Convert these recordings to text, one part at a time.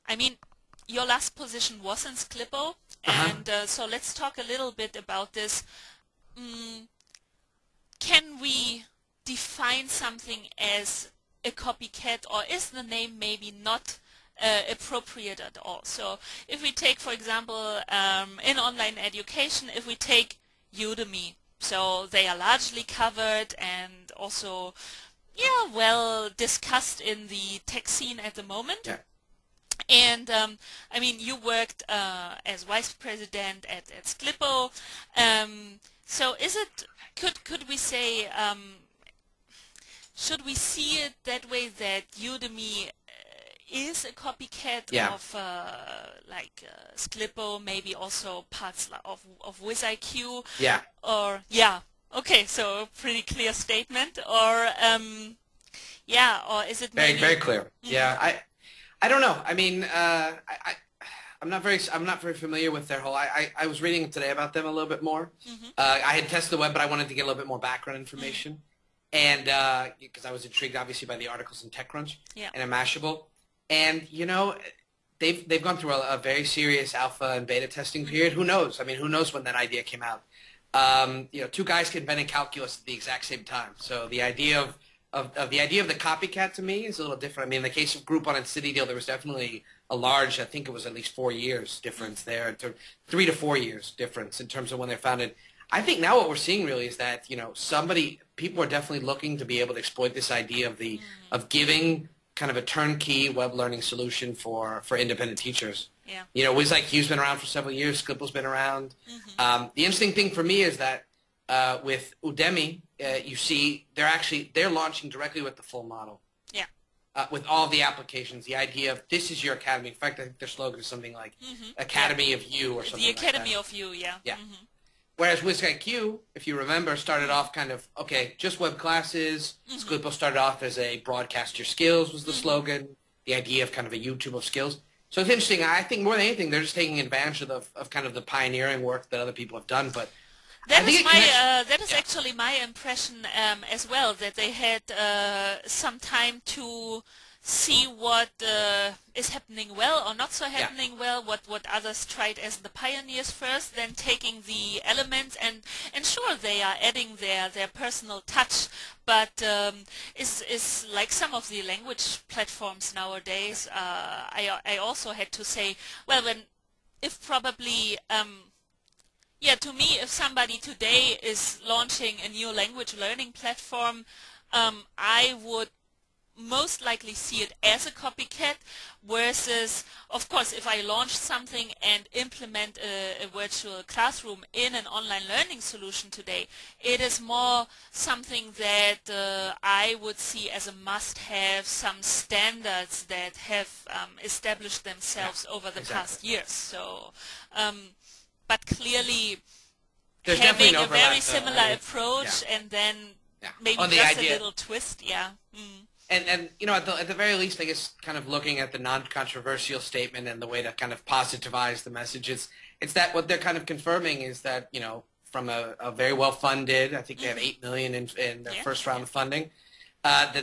I mean, your last position was in Sclipo, and so let's talk a little bit about this. Can we define something as a copycat, or is the name maybe not appropriate at all? So if we take, for example, in online education, if we take Udemy, so they are largely covered and also, yeah, well discussed in the tech scene at the moment. Yeah. And I mean, you worked as vice president at Sclipo. So is it, could we say, should we see it that way, that Udemy is a copycat of like Sclipo, maybe also parts of WiZiQ? Yeah. Or, yeah, okay, so pretty clear statement. Or, yeah, or is it maybe... Very clear. Yeah, I don't know. I mean, I'm not very familiar with their whole. I was reading today about them a little bit more. I had tested the web, but I wanted to get a little bit more background information, and because I was intrigued, obviously, by the articles in TechCrunch and in Mashable, and you know, they've gone through a very serious alpha and beta testing period. Who knows? I mean, who knows when that idea came out? You know, two guys can invent calculus at the exact same time. So the idea of the copycat to me is a little different. I mean, in the case of Groupon and CityDeal, there was definitely a large, I think it was at least 4 years difference there, 3 to 4 years difference in terms of when they're founded. I think now what we're seeing really is that, you know, people are definitely looking to be able to exploit this idea of giving kind of a turnkey web learning solution for independent teachers. Yeah. You know, WiZiQ's been around for several years, Sclipo's been around. The interesting thing for me is that with Udemy, you see they're launching directly with the full model. Yeah. With all the applications, the idea of this is your academy. In fact, I think their slogan is something like Academy of You or something like that. The Academy of You, yeah. Yeah. Whereas WiZiQ, if you remember, started off kind of, okay, just web classes. Sclipo started off as a broadcast your skills was the slogan, the idea of kind of a YouTube of skills. So it's interesting. I think more than anything, they're just taking advantage of kind of the pioneering work that other people have done. But that is actually my impression as well, that they had some time to see what is happening well or not so happening well, what others tried as the pioneers first, then taking the elements and sure, they are adding their personal touch, but is like some of the language platforms nowadays. I also had to say, well, if probably yeah, to me, if somebody today is launching a new language learning platform, I would most likely see it as a copycat, versus, of course, if I launch something and implement a virtual classroom in an online learning solution today, it is more something that I would see as a must-have, some standards that have established themselves over the past years. So, but clearly there's having a very similar approach and then maybe just a little twist, And you know, at the very least, I guess, kind of looking at the non-controversial statement and the way to kind of positivize the message, it's that what they're kind of confirming is that, you know, from a very well-funded, I think they have $8 million in their first round of funding, that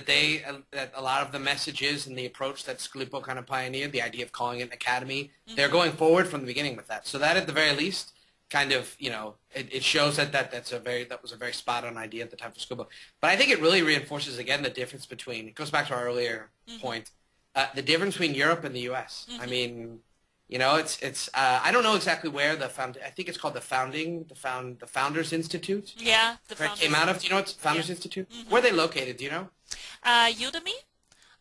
a lot of the messages and the approach that Sclipo kind of pioneered, the idea of calling it an academy, they're going forward from the beginning with that. So that, at the very least, kind of, you know, it shows that that was a very spot-on idea at the time for Sclipo. But I think it really reinforces, again, the difference between, it goes back to our earlier point, the difference between Europe and the U.S. I mean, you know, it's I don't know exactly where I think it's called the Founders Institute. Yeah, the Founders came out of. Do you know what's Founders Institute? Where are they located? Do you know? Udemy.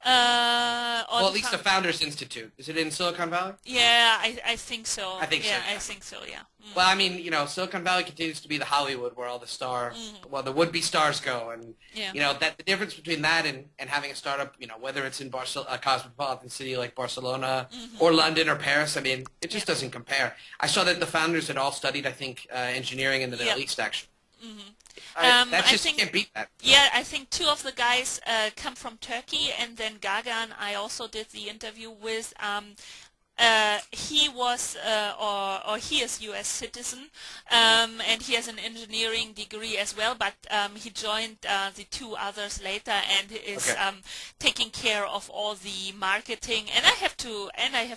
Well, at least the Founders Institute. Is it in Silicon Valley? Yeah, I think so. I think so. I think so. Yeah. Well, I mean, you know, Silicon Valley continues to be the Hollywood where all the the would-be stars go, and you know that the difference between that and having a startup, you know, whether it's in a cosmopolitan city like Barcelona or London or Paris, I mean, it just doesn't compare. I saw that the founders had all studied, I think, engineering in the Middle East, actually. That just can't beat that. Yeah, I think two of the guys come from Turkey, and then Gagan, I also did the interview with. he was, or he is U.S. citizen, and he has an engineering degree as well. But he joined the two others later, and is taking care of all the marketing. And I have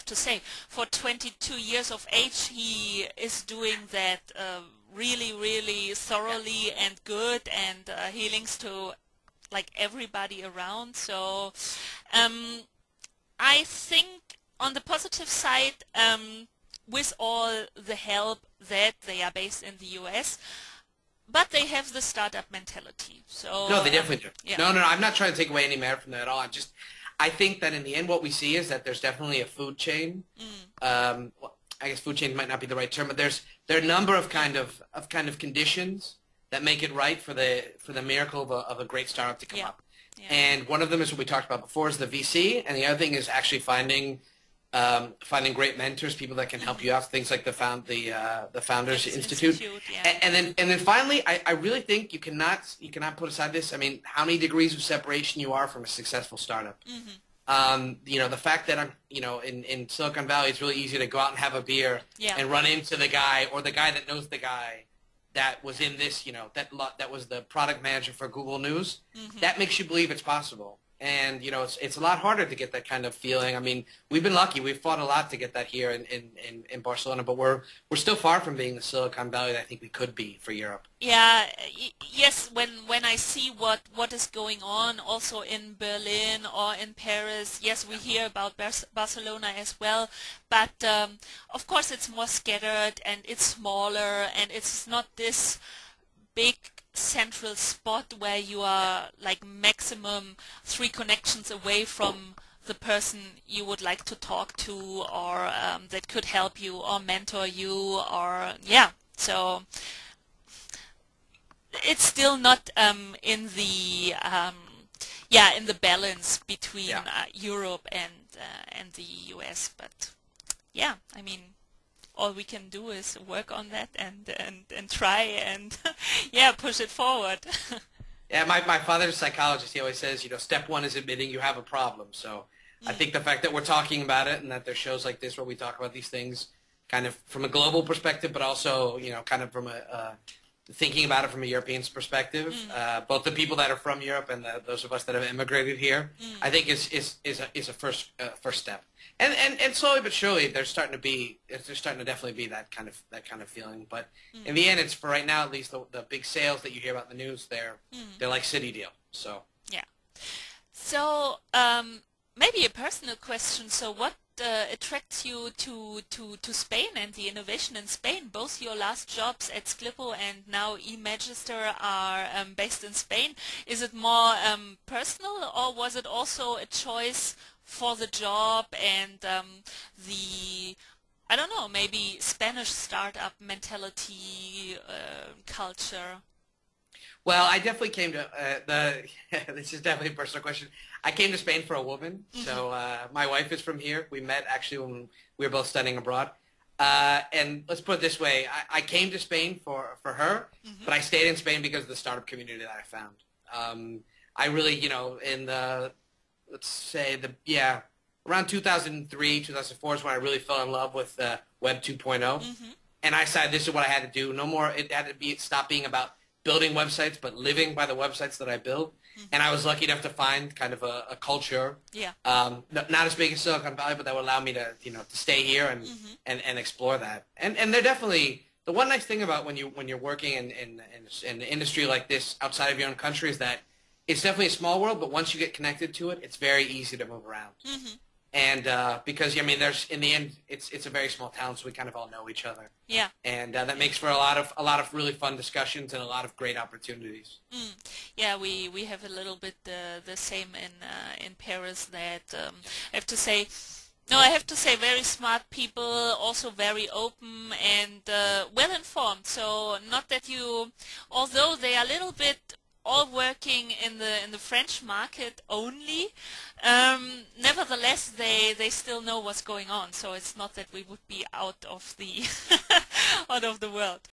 to say, for 22 years of age, he is doing that really, really thoroughly and good, and he links to like everybody around. So I think on the positive side, with all the help that they are based in the US, but they have the startup mentality. So no, they definitely do. Yeah. No, I'm not trying to take away any merit from that at all. I think that in the end, what we see is that there's definitely a food chain. Well, I guess food chain might not be the right term, but there are a number of kind of conditions that make it right for the miracle of a great startup to come up. Yeah. And one of them is what we talked about before, is the VC, and the other thing is actually finding great mentors, people that can help you out, things like the Founders Institute. Yeah. And then finally, I really think you cannot put aside this. I mean, how many degrees of separation you are from a successful startup. The fact that in Silicon Valley, it's really easy to go out and have a beer and run into the guy, or the guy that knows the guy that was in this, that was the product manager for Google News. That makes you believe it's possible. And, it's a lot harder to get that kind of feeling. I mean, we've been lucky. We've fought a lot to get that here in Barcelona, but we're still far from being the Silicon Valley that I think we could be for Europe. Yeah, yes, when I see what is going on also in Berlin or in Paris, yes, we hear about Barcelona as well, but of course it's more scattered and it's smaller, and it's not this big central spot where you are like maximum 3 connections away from the person you would like to talk to, or that could help you or mentor you, or so it's still not in the balance between Europe and the US, but I mean, all we can do is work on that and try and push it forward. Yeah, my father's a psychologist. He always says, step 1 is admitting you have a problem. So I think the fact that we're talking about it, and that there's shows like this where we talk about these things kind of from a global perspective, but also kind of from thinking about it from a European's perspective, both the people that are from Europe and those of us that have immigrated here, I think is a first step. And slowly but surely, there's starting to definitely be that kind of feeling. But in the end, it's, for right now at least, the big sales that you hear about in the news, they're like city deal. So yeah. So maybe a personal question. So what attracts you to Spain and the innovation in Spain? Both your last jobs at Sclipo and now eMagister are based in Spain. Is it more personal, or was it also a choice for the job and I don't know, maybe Spanish startup mentality, culture? Well, I definitely came to this is definitely a personal question. I came to Spain for a woman. So my wife is from here. We met actually when we were both studying abroad. And let's put it this way: I came to Spain for her, but I stayed in Spain because of the startup community that I found. I really, in the around 2003, 2004 is when I really fell in love with Web 2.0. And I decided this is what I had to do. No more. It had to stop being about building websites, but living by the websites that I build. And I was lucky enough to find kind of a culture, not as big as Silicon Valley, but that would allow me to, to stay here and explore that. And they're definitely, the one nice thing about when you're working in an industry like this outside of your own country is that it's definitely a small world, but once you get connected to it, it's very easy to move around. And because, I mean, in the end, it's a very small town, so we kind of all know each other. Yeah. And that makes for a lot of really fun discussions and a lot of great opportunities. Yeah, we have a little bit the same in Paris. That I have to say. No, I have to say, very smart people, also very open and well informed. So not that although they are a little bit all working in the French market only, nevertheless they still know what's going on. So it's not that we would be out of the out of the world.